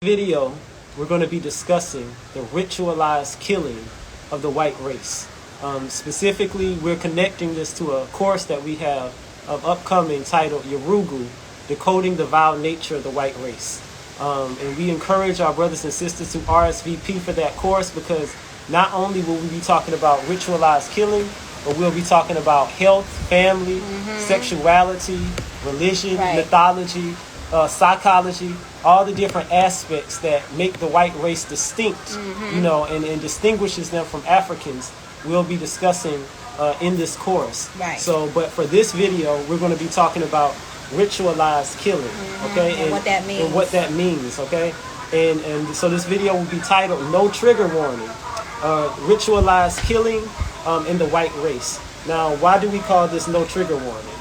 Video, we're going to be discussing the ritualized killing of the white race. Specifically, we're connecting this to a course that we have of upcoming titled Yorugu, Decoding the Vile Nature of the White Race. And we encourage our brothers and sisters to RSVP for that course, because not only will we be talking about ritualized killing, but we'll be talking about health, family, sexuality, religion, mythology, psychology, all the different aspects that make the white race distinct, and distinguishes them from Africans. We'll be discussing in this course. Right. So, but for this video, we're going to be talking about ritualized killing, okay? And what that means. And what that means, okay? And so this video will be titled No Trigger Warning, Ritualized Killing in the White Race. Now, why do we call this No Trigger Warning?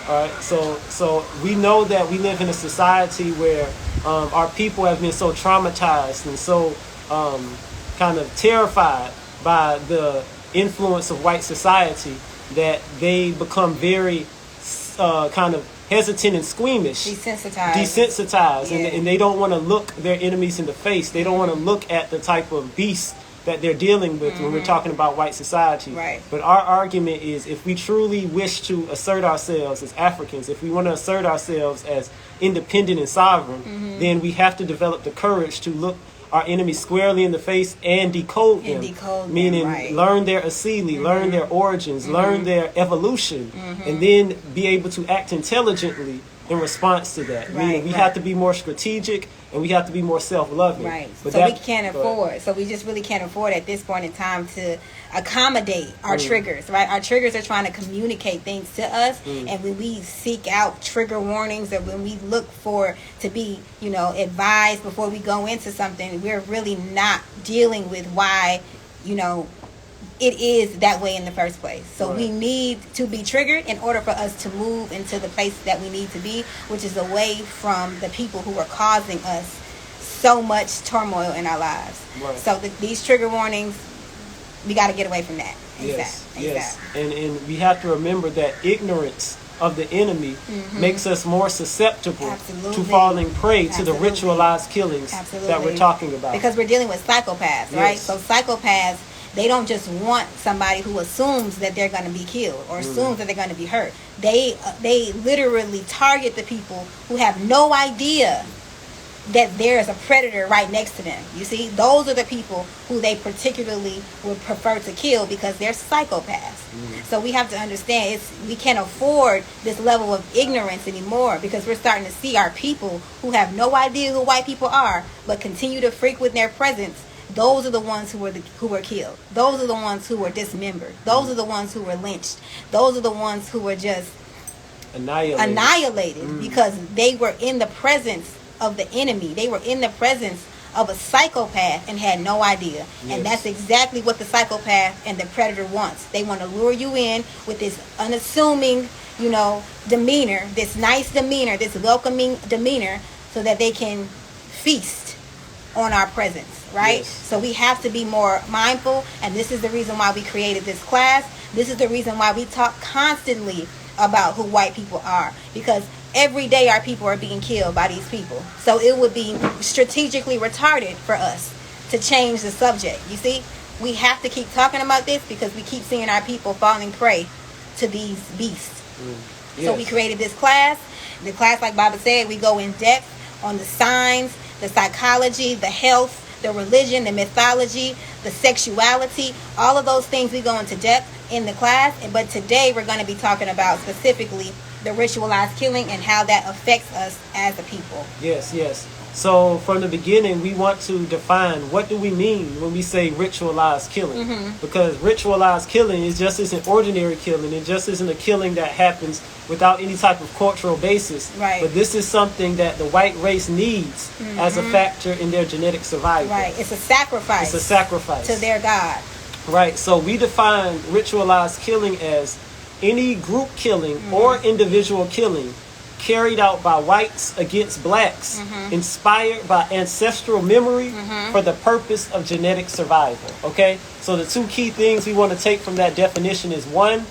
All right, so we know that we live in a society where our people have been so traumatized and so kind of terrified by the influence of white society that they become very kind of hesitant and squeamish. Desensitized. Yeah. And they don't want to look their enemies in the face. They don't want to look at the type of beast that they're dealing with when we're talking about white society. Right. But our argument is, if we truly wish to assert ourselves as Africans, if we want to assert ourselves as independent and sovereign, then we have to develop the courage to look our enemies squarely in the face and decode them. Meaning learn their asili, learn their origins, learn their evolution, and then be able to act intelligently in response to that. Meaning we have to be more strategic and we have to be more self-loving. Right. But so we can't afford. So we just really can't afford at this point in time to accommodate our triggers, right? Our triggers are trying to communicate things to us, and when we seek out trigger warnings, or when we look for to be, advised before we go into something, we're really not dealing with why, it is that way in the first place. So we need to be triggered in order for us to move into the place that we need to be, which is away from the people who are causing us so much turmoil in our lives. Right. So these trigger warnings, we got to get away from that. Yes. And we have to remember that ignorance of the enemy makes us more susceptible to falling prey to the ritualized killings that we're talking about. Because we're dealing with psychopaths, right? So psychopaths, they don't just want somebody who assumes that they're going to be killed or assumes that they're going to be hurt. They literally target the people who have no idea that there's a predator right next to them. You see, those are the people who they particularly would prefer to kill because they're psychopaths. So we have to understand we can't afford this level of ignorance anymore, because we're starting to see our people who have no idea who white people are but continue to frequent their presence. Those are the ones who were killed. Those are the ones who were dismembered. Those are the ones who were lynched. Those are the ones who were just annihilated because they were in the presence of the enemy. They were in the presence of a psychopath and had no idea. And that's exactly what the psychopath and the predator wants. They want to lure you in with this unassuming, demeanor, this nice demeanor, this welcoming demeanor, so that they can feast on our presence. Right? So we have to be more mindful, and this is the reason why we created this class. This is the reason why we talk constantly about who white people are, because every day our people are being killed by these people. So it would be strategically retarded for us to change the subject. You see, we have to keep talking about this because we keep seeing our people falling prey to these beasts. So we created this class. The class, like Baba said, we go in depth on the signs, the psychology, the health, the religion, the mythology, the sexuality, all of those things we go into depth in the class. But today we're going to be talking about specifically the ritualized killing and how that affects us as a people. Yes. So from the beginning, we want to define, what do we mean when we say ritualized killing? Because ritualized killing isn't ordinary killing. It just isn't a killing that happens without any type of cultural basis. Right. But this is something that the white race needs as a factor in their genetic survival. Right. It's a sacrifice. To their God. Right. So we define ritualized killing as any group killing or individual killing carried out by whites against blacks, inspired by ancestral memory for the purpose of genetic survival. Okay? So the two key things we want to take from that definition is, one,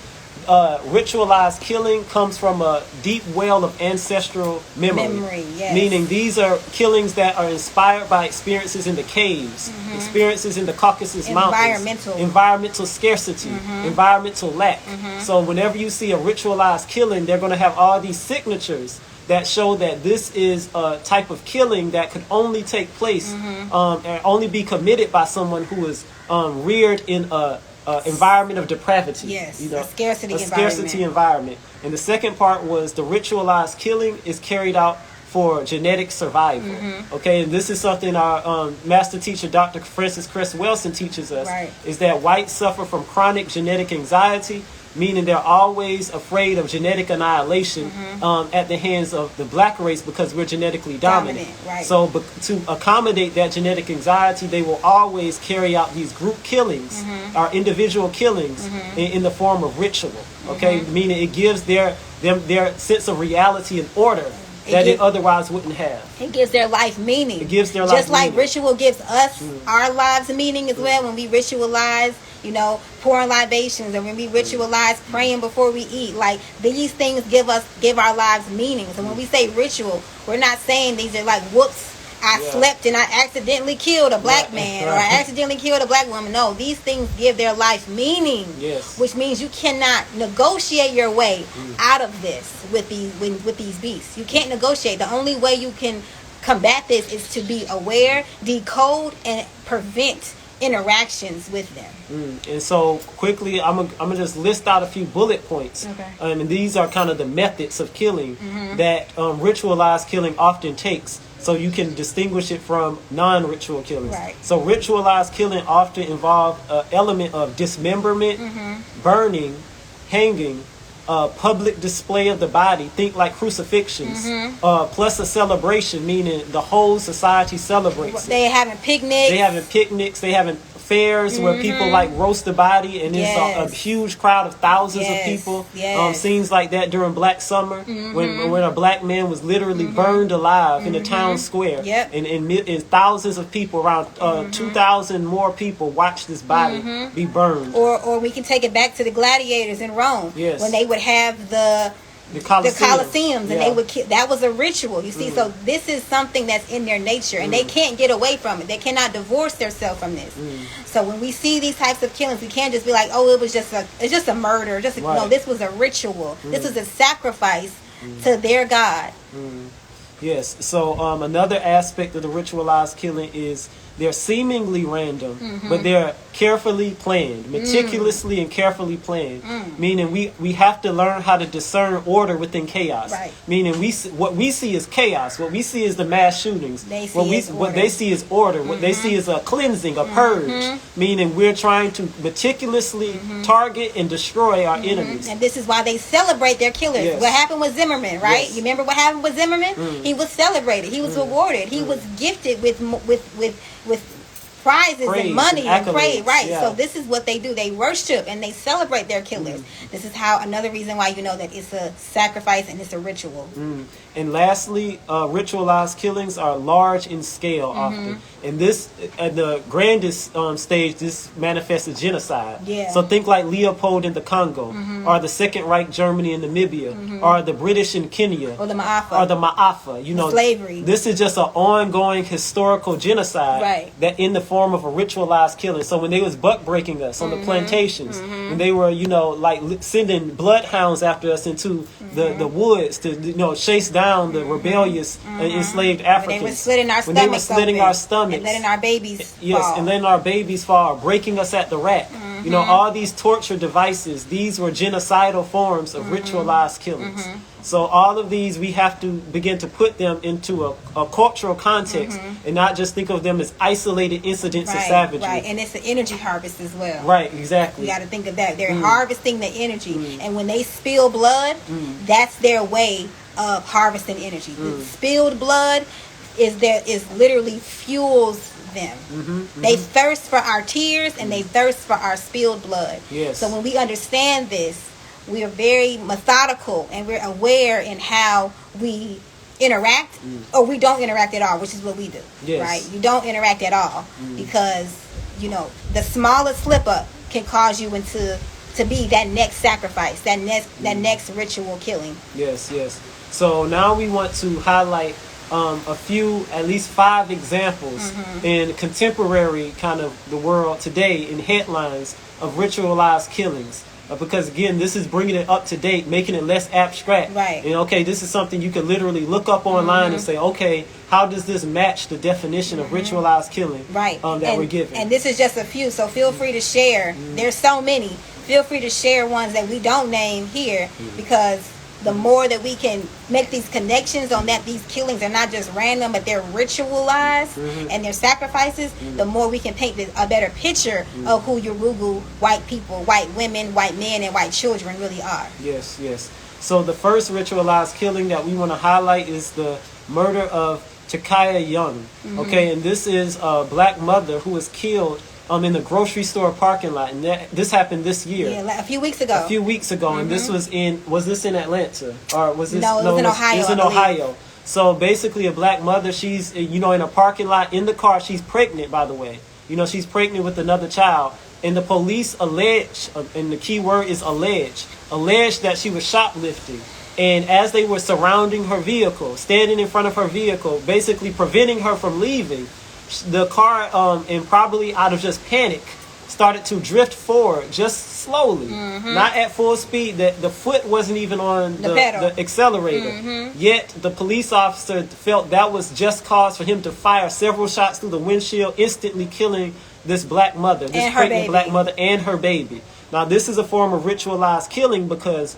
ritualized killing comes from a deep well of ancestral memory. Yes. Meaning these are killings that are inspired by experiences in the caves, experiences in the Caucasus Mountains, environmental scarcity, environmental lack. So whenever you see a ritualized killing, they're going to have all these signatures that show that this is a type of killing that could only take place and only be committed by someone who is reared in a environment of depravity. Yes, you know, a scarcity environment. And the second part was the ritualized killing is carried out for genetic survival. Okay, and this is something our master teacher, Dr. Francis Cress Welsing, teaches us, is that whites suffer from chronic genetic anxiety, meaning they're always afraid of genetic annihilation at the hands of the black race because we're genetically dominant. So to accommodate that genetic anxiety, they will always carry out these group killings or individual killings in the form of ritual. Okay, meaning it gives their sense of reality and order that it otherwise wouldn't have. It gives their life meaning. It gives their life just like meaning. Ritual gives us our lives meaning as well. When we ritualize, you know, pouring libations, or when we ritualize praying before we eat, like these things give our lives meaning. So when we say ritual, we're not saying these are like whoops, I slept and I accidentally killed a black man or I accidentally killed a black woman. No, these things give their life meaning, which means you cannot negotiate your way out of this with these beasts. You can't negotiate. The only way you can combat this is to be aware, decode, and prevent interactions with them. And so quickly, I'm gonna just list out a few bullet points. And these are kind of the methods of killing that ritualized killing often takes. So you can distinguish it from non-ritual killings. So ritualized killing often involve an element of dismemberment, burning, hanging, public display of the body. Think like crucifixions. Plus a celebration, meaning the whole society celebrates. They having picnics. They having fairs where people like roast the body, and it's a huge crowd of thousands of people. Scenes like that during Black Summer, when a black man was literally burned alive in the town square, and thousands of people, around 2,000 more people, watched this body be burned. Or we can take it back to the gladiators in Rome, when they would have the Colosseums, and they would kill. That was a ritual, you see. So this is something that's in their nature, and they can't get away from it. They cannot divorce themselves from this. So when we see these types of killings, we can't just be like, oh, it's just a murder. No, this was a ritual. This was a sacrifice to their God. Yes. So another aspect of the ritualized killing is they're seemingly random, but they're carefully planned, meticulously and carefully planned. Meaning we have to learn how to discern order within chaos. Meaning what we see is chaos. What we see is the mass shootings. What they see is order. What they see is a cleansing, a purge. Meaning we're trying to meticulously target and destroy our enemies. And this is why they celebrate their killers. What happened with Zimmerman, right? You remember what happened with Zimmerman? He was celebrated. He was rewarded. He was gifted with prizes and money and praise, So this is what they do. They worship and they celebrate their killers. This is how another reason why you know that it's a sacrifice and it's a ritual. And lastly, ritualized killings are large in scale often. And this, at the grandest stage, this manifests as genocide. So think like Leopold in the Congo, or the Second Reich Germany in Namibia, or the British in Kenya, or the Ma'afa. You know, slavery. This is just an ongoing historical genocide that in the form of a ritualized killing. So when they was buck breaking us on the plantations, when they were, you know, like sending bloodhounds after us into the woods to, you know, chase down the rebellious enslaved Africans. When they were slitting our stomachs and letting our babies fall. And letting our babies fall, breaking us at the rack. You know, all these torture devices, these were genocidal forms of ritualized killings. So all of these, we have to begin to put them into a cultural context and not just think of them as isolated incidents of savagery. And it's an energy harvest as well. Exactly. You got to think of that. They're harvesting the energy. And when they spill blood, that's their way of harvesting energy. The spilled blood is literally fuels them. They thirst for our tears and they thirst for our spilled blood. So when we understand this, we are very methodical and we're aware in how we interact, or we don't interact at all, which is what we do. Right? You don't interact at all because, you know, the smallest slip up can cause you into to be that next sacrifice, that next ritual killing. Yes, yes. So now we want to highlight a few, at least 5 examples in contemporary kind of the world today in headlines of ritualized killings. Because again, this is bringing it up to date, making it less abstract. Right. And okay, this is something you can literally look up online and say, okay, how does this match the definition of ritualized killing Right. That we're given? And this is just a few, so feel free to share. There's so many. Feel free to share ones that we don't name here, because the more that we can make these connections on that these killings are not just random, but they're ritualized and they're sacrifices, the more we can paint a better picture of who Yoruba white people, white women, white men, and white children really are. Yes, yes. So the first ritualized killing that we want to highlight is the murder of Chakaya Young. Okay, and this is a black mother who was killed in the grocery store parking lot, and this happened this year. Yeah, like a few weeks ago. And this was was this in Atlanta, or was this? No, it was in Ohio. It was in Ohio. So basically, a black mother, she's in a parking lot in the car. She's pregnant, by the way. She's pregnant with another child, and the police allege, and the key word is alleged that she was shoplifting. And as they were surrounding her vehicle, standing in front of her vehicle, basically preventing her from leaving, the car, and probably out of just panic, started to drift forward just slowly, not at full speed. That the foot wasn't even on the accelerator. Yet the police officer felt that was just cause for him to fire several shots through the windshield, instantly killing this black mother, this pregnant black mother, and her baby. Now, this is a form of ritualized killing because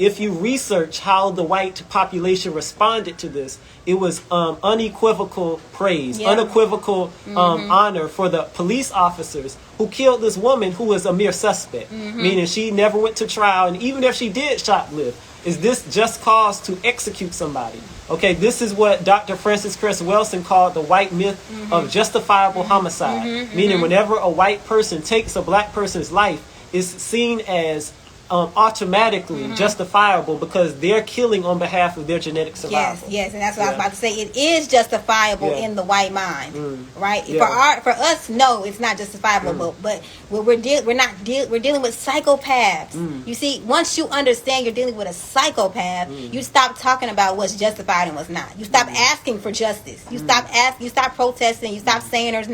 if you research how the white population responded to this, it was unequivocal praise, unequivocal honor for the police officers who killed this woman who was a mere suspect, meaning she never went to trial. And even if she did shoplift, is this just cause to execute somebody? Okay, this is what Dr. Francis Cress Welsing called the white myth of justifiable homicide, meaning whenever a white person takes a black person's life, is seen as automatically justifiable because they're killing on behalf of their genetic survival. Yes, and that's what I was about to say. It is justifiable in the white mind, right? For us, no, it's not justifiable. But we're dealing with psychopaths. You see, once you understand you're dealing with a psychopath, you stop talking about what's justified and what's not. You stop asking for justice. You stop protesting. You stop saying his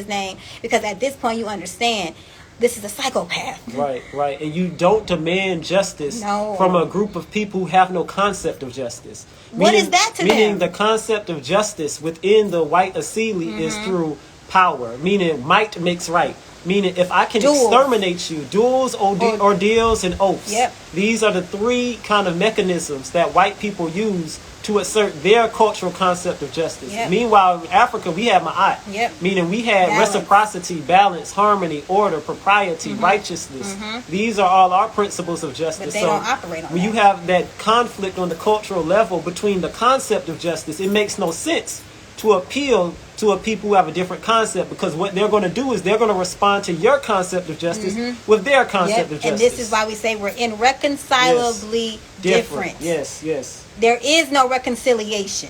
name, because at this point you understand. This is a psychopath. Right. And you don't demand justice from a group of people who have no concept of justice. What is that to them? Meaning the concept of justice within the white Asili is through power. Meaning might makes right. Meaning if I can exterminate you, duels, ordeals, and oaths. These are the 3 kind of mechanisms that white people use to assert their cultural concept of justice. Meanwhile, in Africa, we have ma'at, meaning we had reciprocity, balance, harmony, order, propriety, righteousness. These are all our principles of justice. But they don't operate on when you have that conflict on the cultural level between the concept of justice, it makes no sense to appeal to a people who have a different concept, because what they're going to do is they're going to respond to your concept of justice with their concept of justice. And this is why we say we're irreconcilably different. Yes. There is no reconciliation.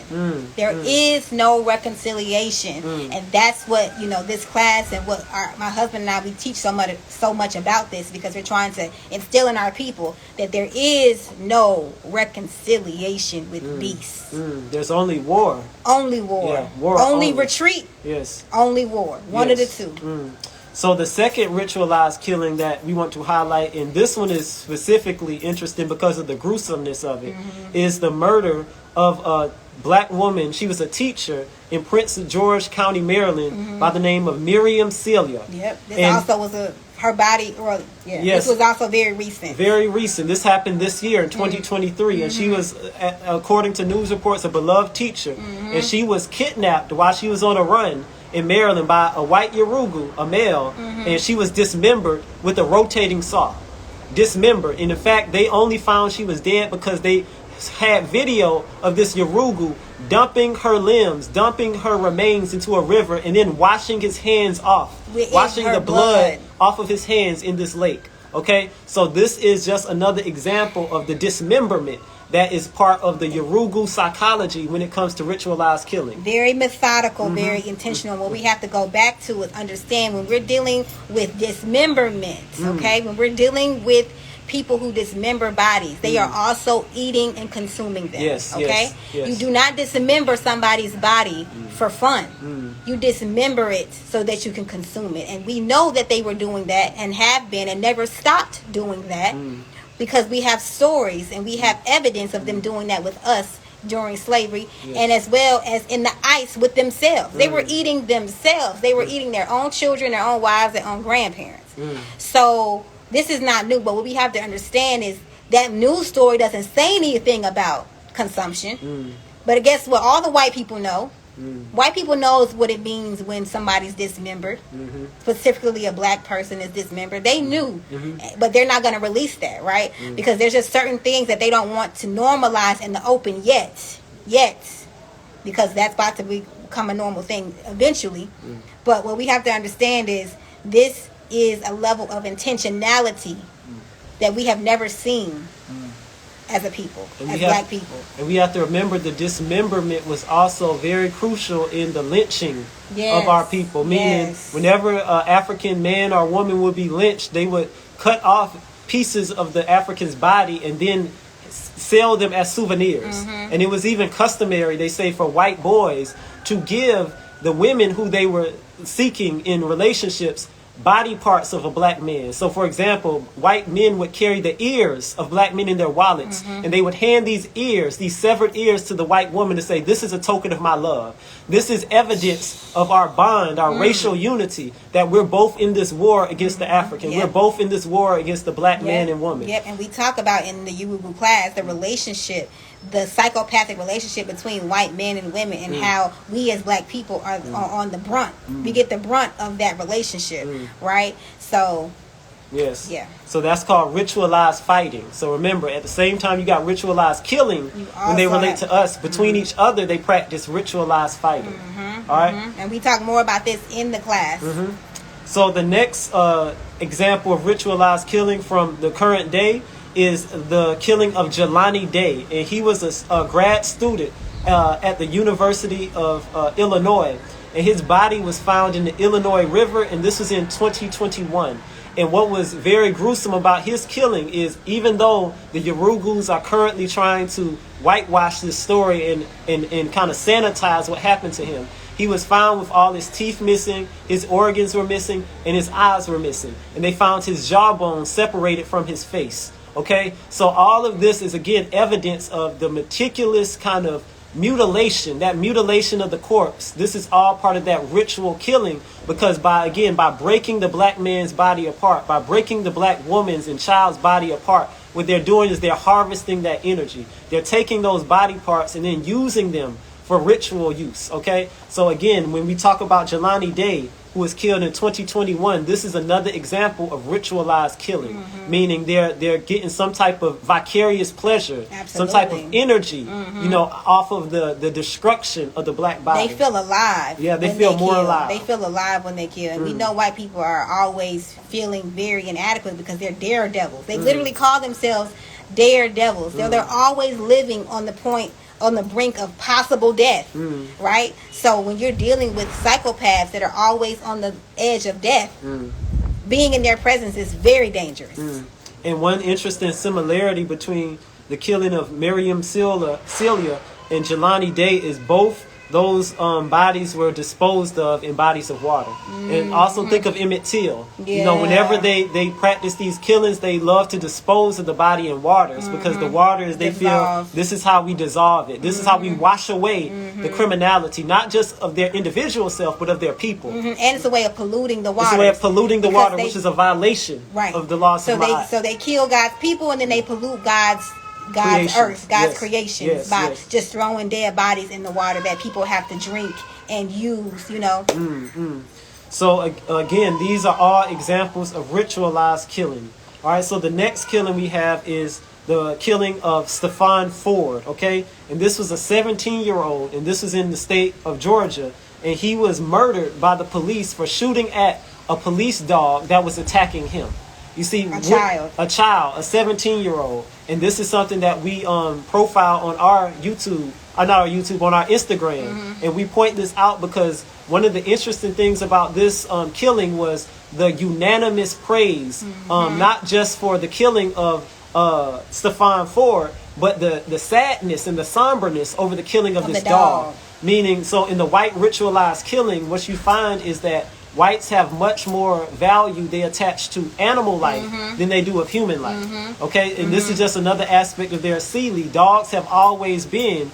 There is no reconciliation. And that's what, this class and what my husband and I, we teach so much about this, because we're trying to instill in our people that there is no reconciliation with beasts. There's only war. Only war. Yeah, war only retreat. Yes. Only war. One of the two. So the second ritualized killing that we want to highlight, and this one is specifically interesting because of the gruesomeness of it, is the murder of a black woman. She was a teacher in Prince George County, Maryland, by the name of Miriam Celia. This also was her body, this was also very recent. Very recent. This happened this year in 2023, and she was, according to news reports, a beloved teacher, and she was kidnapped while she was on a run in Maryland by a white Yoruba, a male, and she was dismembered with a rotating saw. Dismembered. And in fact, they only found she was dead because they had video of this Yoruba dumping her limbs, dumping her remains into a river, and then washing his hands off, washing the blood off of his hands in this lake. Okay, so this is just another example of the dismemberment. that is part of the Yorugu psychology when it comes to ritualized killing. Very methodical, very intentional. What we have to go back to is understand when we're dealing with dismemberment, okay? When we're dealing with people who dismember bodies, they are also eating and consuming them. Yes, okay? yes. You do not dismember somebody's body for fun. You dismember it so that you can consume it. And we know that they were doing that and have been and never stopped doing that because we have stories and we have evidence of them doing that with us during slavery, and as well as in the ice with themselves. They were eating themselves. They were eating their own children, their own wives, their own grandparents. So this is not new, but what we have to understand is that news story doesn't say anything about consumption. But guess what? All the white people know. White people knows what it means when somebody's dismembered. Specifically, a black person is dismembered. They knew, but they're not going to release that, right? Because there's just certain things that they don't want to normalize in the open yet, because that's about to become a normal thing eventually. But what we have to understand is this is a level of intentionality that we have never seen as a people, as black people. And we have to remember the dismemberment was also very crucial in the lynching of our people. Meaning, whenever an African man or woman would be lynched, they would cut off pieces of the African's body and then sell them as souvenirs. And it was even customary, they say, for white boys to give the women who they were seeking in relationships body parts of a black man. So, for example, white men would carry the ears of black men in their wallets, and they would hand these ears, these severed ears, to the white woman to say, this is a token of my love. This is evidence of our bond, our racial unity, that we're both in this war against the African. We're both in this war against the black man and woman. And we talk about in the Yoruba class the relationship, the psychopathic relationship between white men and women, and how we as black people are on the brunt. We get the brunt of that relationship, right? So, so that's called ritualized fighting. So remember, at the same time you got ritualized killing, when they relate to us, between each other they practice ritualized fighting. All right? And we talk more about this in the class. So the next example of ritualized killing from the current day is the killing of Jelani Day. And he was a grad student at the University of Illinois. And his body was found in the Illinois River, and this was in 2021. And what was very gruesome about his killing is, even though the Yorugus are currently trying to whitewash this story and kind of sanitize what happened to him, he was found with all his teeth missing, his organs were missing, and his eyes were missing. And they found his jawbone separated from his face. Okay, so all of this is again evidence of the meticulous kind of mutilation, that mutilation of the corpse. This is all part of that ritual killing, because by breaking the black man's body apart, by breaking the black woman's and child's body apart, what they're doing is they're harvesting that energy. They're taking those body parts and then using them for ritual use. Okay, so again, when we talk about Jelani Day, who was killed in 2021, this is another example of ritualized killing, meaning they're getting some type of vicarious pleasure, some type of energy, off of the destruction of the black body. They feel alive. Yeah, they feel more alive. They feel alive when they kill. And we know white people are always feeling very inadequate because they're daredevils. They literally call themselves daredevils. They're always living on the brink of possible death, right? So when you're dealing with psychopaths that are always on the edge of death, being in their presence is very dangerous. And one interesting similarity between the killing of Miriam Celia and Jelani Day is both those bodies were disposed of in bodies of water. And also think of Emmett Till. Whenever they practice these killings, they love to dispose of the body in waters, because the waters, they feel, this is how we dissolve it. This is how we wash away the criminality, not just of their individual self, but of their people. And it's a way of polluting the water. It's a way of polluting the water, which is a violation of the laws of God. So they kill God's people, and then they pollute God's earth, God's creations, by just throwing dead bodies in the water that people have to drink and use, So again, these are all examples of ritualized killing. All right, so the next killing we have is the killing of Stephon Ford, okay? And this was a 17-year-old, and this was in the state of Georgia, and he was murdered by the police for shooting at a police dog that was attacking him. You see, a 17-year-old. And this is something that we profile on our YouTube, not our YouTube, on our Instagram. And we point this out because one of the interesting things about this killing was the unanimous praise, not just for the killing of Stephon Ford, but the sadness and the somberness over the killing of this dog. Meaning, so in the white ritualized killing, what you find is that whites have much more value they attach to animal life than they do of human life. Okay, and this is just another aspect of their Seelie. Dogs have always been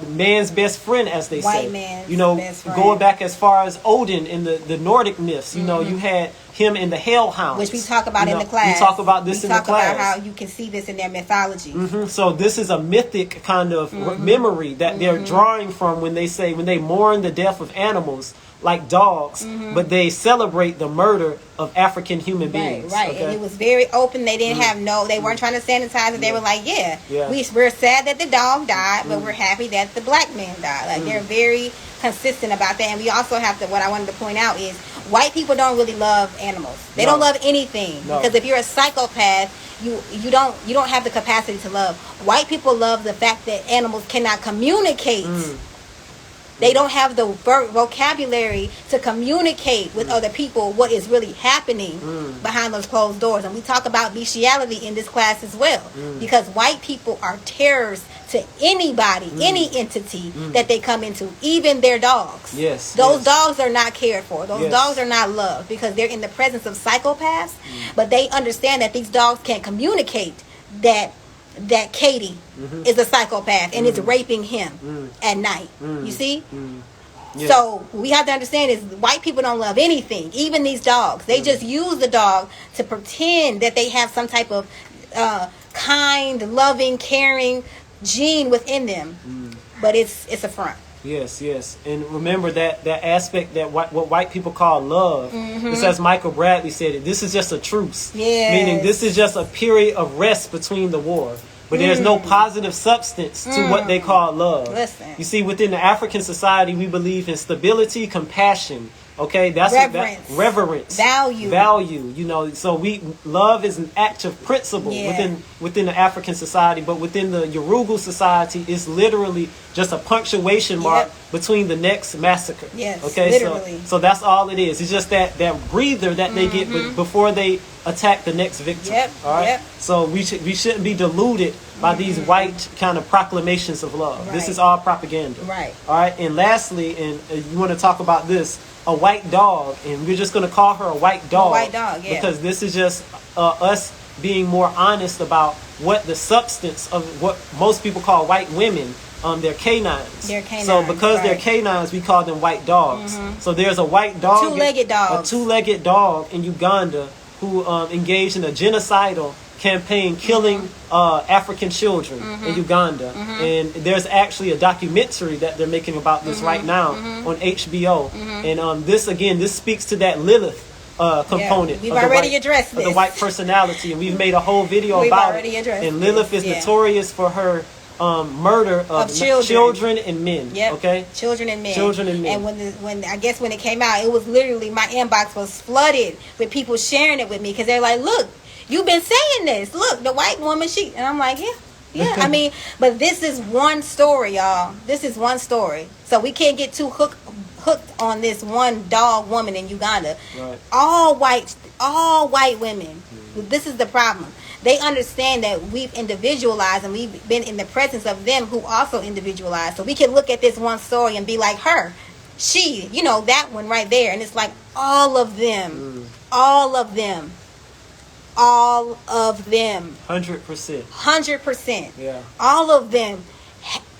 man's best friend, as they White say. man's You know, best friend. going back as far as Odin in the Nordic myths. You know, you had him in the Hellhounds, which we talk about in the class. We talk about this in the class. We talk about how you can see this in their mythology. So this is a mythic kind of memory that they're drawing from when they mourn the death of animals like dogs, but they celebrate the murder of African human beings. Right. Okay? And it was very open. They didn't have they weren't trying to sanitize it. They were like, we're sad that the dog died, but we're happy that the black man died. Like they're very consistent about that. And we also have to, what I wanted to point out is white people don't really love animals. They don't love anything. Because if you're a psychopath, you don't have the capacity to love. White people love the fact that animals cannot communicate. They don't have the vocabulary to communicate with other people what is really happening behind those closed doors. And we talk about bestiality in this class as well. Because white people are terrors to anybody, any entity that they come into, even their dogs. Those dogs are not cared for. Those dogs are not loved because they're in the presence of psychopaths. But they understand that these dogs can't communicate that Katie is a psychopath and is raping him at night. You see? So we have to understand is white people don't love anything, even these dogs. They just use the dog to pretend that they have some type of kind, loving, caring gene within them. But it's a front. Yes. And remember that aspect that what white people call love. Just as Michael Bradley said it, this is just a truce. Meaning this is just a period of rest between the war. But there's no positive substance to what they call love. Listen. You see, within the African society, we believe in stability, compassion. Okay, that's reverence, value. You know, so love is an act of principle within the African society, but within the Yoruba society, it's literally just a punctuation mark between the next massacre. Okay, literally. So that's all it is. It's just that breather that they get before they attack the next victim. All right. So we shouldn't be deluded by these white kind of proclamations of love. This is all propaganda. All right. And lastly, and you want to talk about this. A white dog, and we're just going to call her a white dog. Because this is just us being more honest about what the substance of what most people call white women, they're canines. So because they're canines, we call them white dogs. So there's a white dog, a two-legged dog in Uganda who engaged in a genocidal campaign killing African children in Uganda. And there's actually a documentary that they're making about this right now on HBO. And this speaks to that Lilith component we've already addressed of the white personality, and we've made a whole video about it. And Lilith is notorious for her murder of children and men. Okay, children and men. And when it came out, it was literally, my inbox was flooded with people sharing it with me because they're like, look, you've been saying this. Look, the white woman, and I'm like, yeah. I mean, but this is one story, y'all. This is one story. So we can't get too hooked on this one dog woman in Uganda. All white women. This is the problem. They understand that we've individualized and we've been in the presence of them who also individualized. So we can look at this one story and be like her. She, that one right there. And it's like all of them. 100%. Yeah. All of them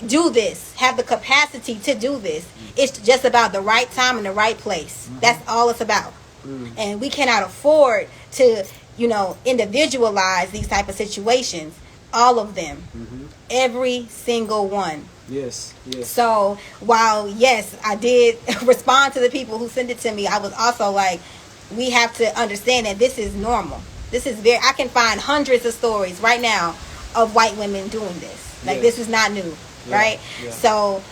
do this, have the capacity to do this. It's just about the right time and the right place. That's all it's about. And we cannot afford to, individualize these type of situations. All of them. Every single one. Yes. So while, yes, I did respond to the people who sent it to me, I was also like, we have to understand that this is normal. This is I can find hundreds of stories right now of white women doing this. Like, this is not new, right? So,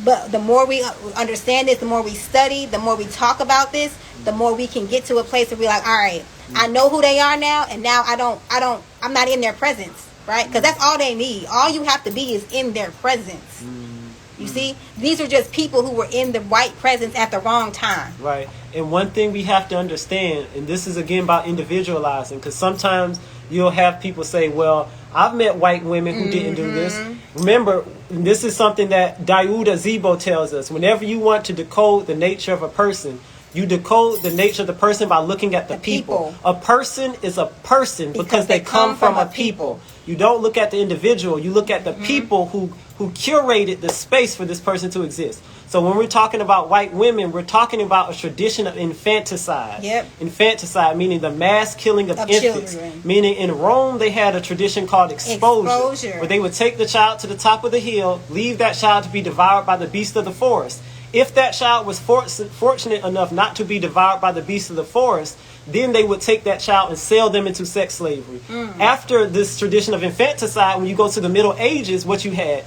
but the more we understand this, the more we study, the more we talk about this, the more we can get to a place where we're like, all right, I know who they are now, and now I'm not in their presence. right? Because that's all they need. All you have to be is in their presence. You see, these are just people who were in the right presence at the wrong time. Right. And one thing we have to understand, and this is again about individualizing, because sometimes you'll have people say, well, I've met white women who didn't do this. Remember, this is something that Daiuda Zibo tells us. Whenever you want to decode the nature of a person, you decode the nature of the person by looking at the people. A person is a person because they come from a people. You don't look at the individual. You look at the people who curated the space for this person to exist. So when we're talking about white women, we're talking about a tradition of infanticide. Infanticide, meaning the mass killing of infants. Children. Meaning in Rome, they had a tradition called exposure, where they would take the child to the top of the hill, leave that child to be devoured by the beasts of the forest. If that child was fortunate enough not to be devoured by the beasts of the forest, then they would take that child and sell them into sex slavery. After this tradition of infanticide, when you go to the Middle Ages, what you had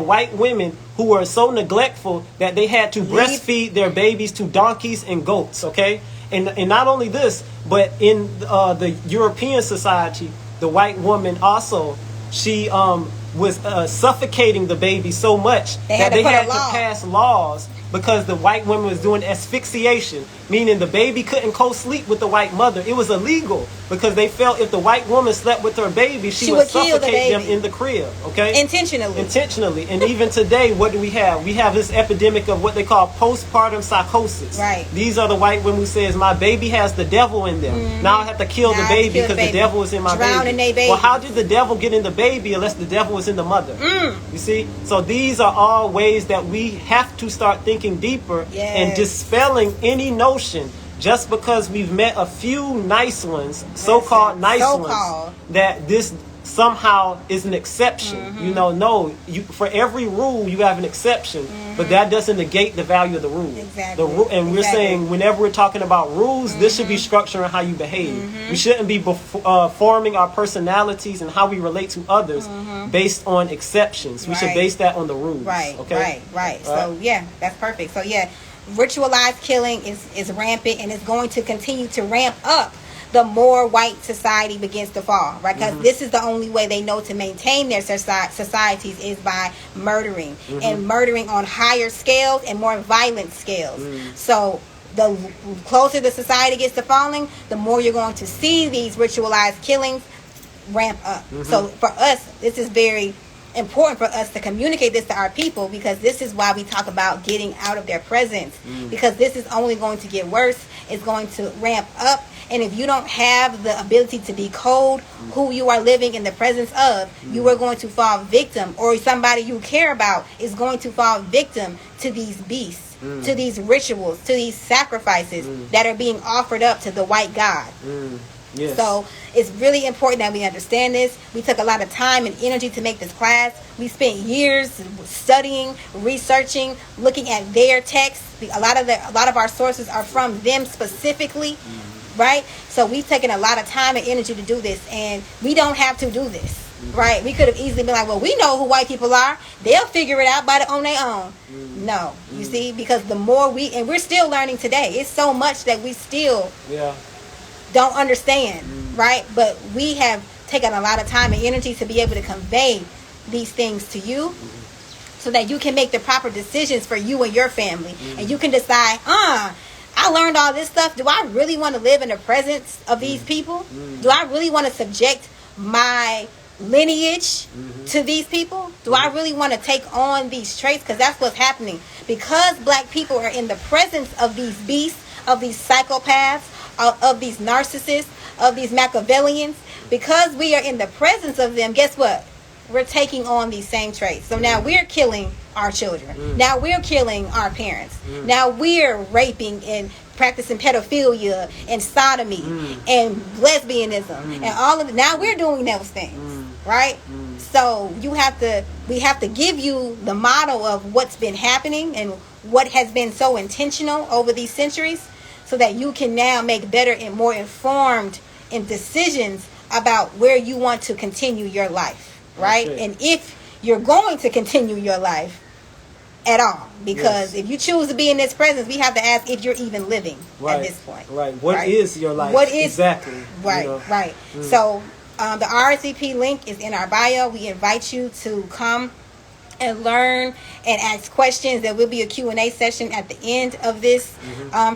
white women who were so neglectful that they had to breastfeed their babies to donkeys and goats, okay? And not only this, but in the European society, the white woman also, she was suffocating the baby so much that they had to pass laws because the white woman was doing asphyxiation, meaning the baby couldn't co-sleep with the white mother. It was illegal because they felt if the white woman slept with her baby, she would suffocate them in the crib, okay? Intentionally. And even today, what do we have? We have this epidemic of what they call postpartum psychosis. Right. These are the white women who says, my baby has the devil in them. Now I have to kill the baby because the devil is in my baby. Well, how did the devil get in the baby unless the devil was in the mother? You see? So these are all ways that we have to start thinking deeper and dispelling any notion just because we've met a few nice ones, so-called nice ones, that this somehow is an exception. You know, no, for every rule you have an exception, but that doesn't negate the value of the rule. And we're saying whenever we're talking about rules, this should be structuring how you behave. We shouldn't be forming our personalities and how we relate to others based on exceptions. We should base that on the rules. Right. So yeah, that's perfect. So yeah, ritualized killing is rampant and it's going to continue to ramp up the more white society begins to fall, right? Because this is the only way they know to maintain their societies is by murdering and murdering on higher scales and more violent scales. So the closer the society gets to falling, the more you're going to see these ritualized killings ramp up. So for us, this is very important for us to communicate this to our people because this is why we talk about getting out of their presence because this is only going to get worse. It's going to ramp up. And if you don't have the ability to decode who you are living in the presence of, you are going to fall victim, or somebody you care about is going to fall victim to these beasts, to these rituals, to these sacrifices that are being offered up to the white God. Yes. So it's really important that we understand this. We took a lot of time and energy to make this class. We spent years studying, researching, looking at their texts. A lot of our sources are from them specifically. Right? So we've taken a lot of time and energy to do this, and we don't have to do this, right? We could have easily been like, well, we know who white people are. They'll figure it out on their own. No, you see, because the more and we're still learning today. It's so much that we still don't understand, right? But we have taken a lot of time and energy to be able to convey these things to you so that you can make the proper decisions for you and your family, and you can decide, I learned all this stuff. Do I really want to live in the presence of these people? Do I really want to subject my lineage to these people? Do I really want to take on these traits? Because that's what's happening. Because black people are in the presence of these beasts, of these psychopaths, of these narcissists, of these Machiavellians, because we are in the presence of them, guess what? We're taking on these same traits. So now we're killing our children. Now we're killing our parents. Now we're raping and practicing pedophilia and sodomy and lesbianism and all of it. Now we're doing those things, right? So we have to give you the model of what's been happening and what has been so intentional over these centuries, so that you can now make better and more informed decisions about where you want to continue your life. Right? And if you're going to continue your life at all, because if you choose to be in this presence, we have to ask if you're even living at this point. What is your life? What is exactly? Right. So The RSVP link is in our bio. We invite you to come and learn and ask questions. There will be a Q&A session at the end of this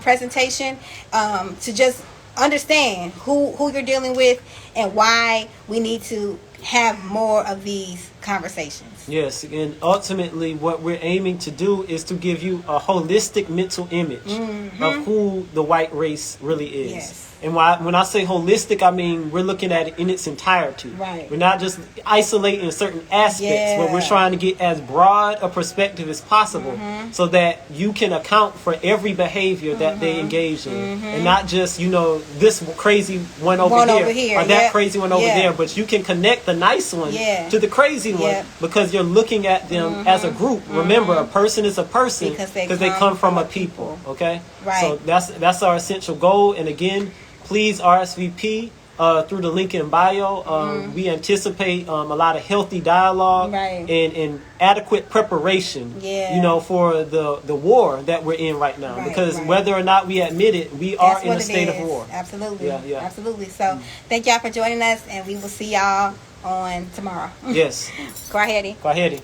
presentation to just understand who you're dealing with and why we need to have more of these conversations. Yes, and ultimately what we're aiming to do is to give you a holistic mental image of who the white race really is. Yes. And when I say holistic, I mean we're looking at it in its entirety. Right. We're not just isolating certain aspects, but we're trying to get as broad a perspective as possible so that you can account for every behavior that they engage in. And not just, this crazy one over here or that crazy one over there, but you can connect the nice one to the crazy one because you're looking at them as a group. Remember, a person is a person because they come from a people. Okay? Right. So that's our essential goal. And again, please RSVP through the link in bio. We anticipate a lot of healthy dialogue and adequate preparation, for the war that we're in right now. Because whether or not we admit it, we are in a state of war. Absolutely. Absolutely. So thank y'all for joining us, and we will see y'all on tomorrow. Yes. Kwaheri. Kwaheri.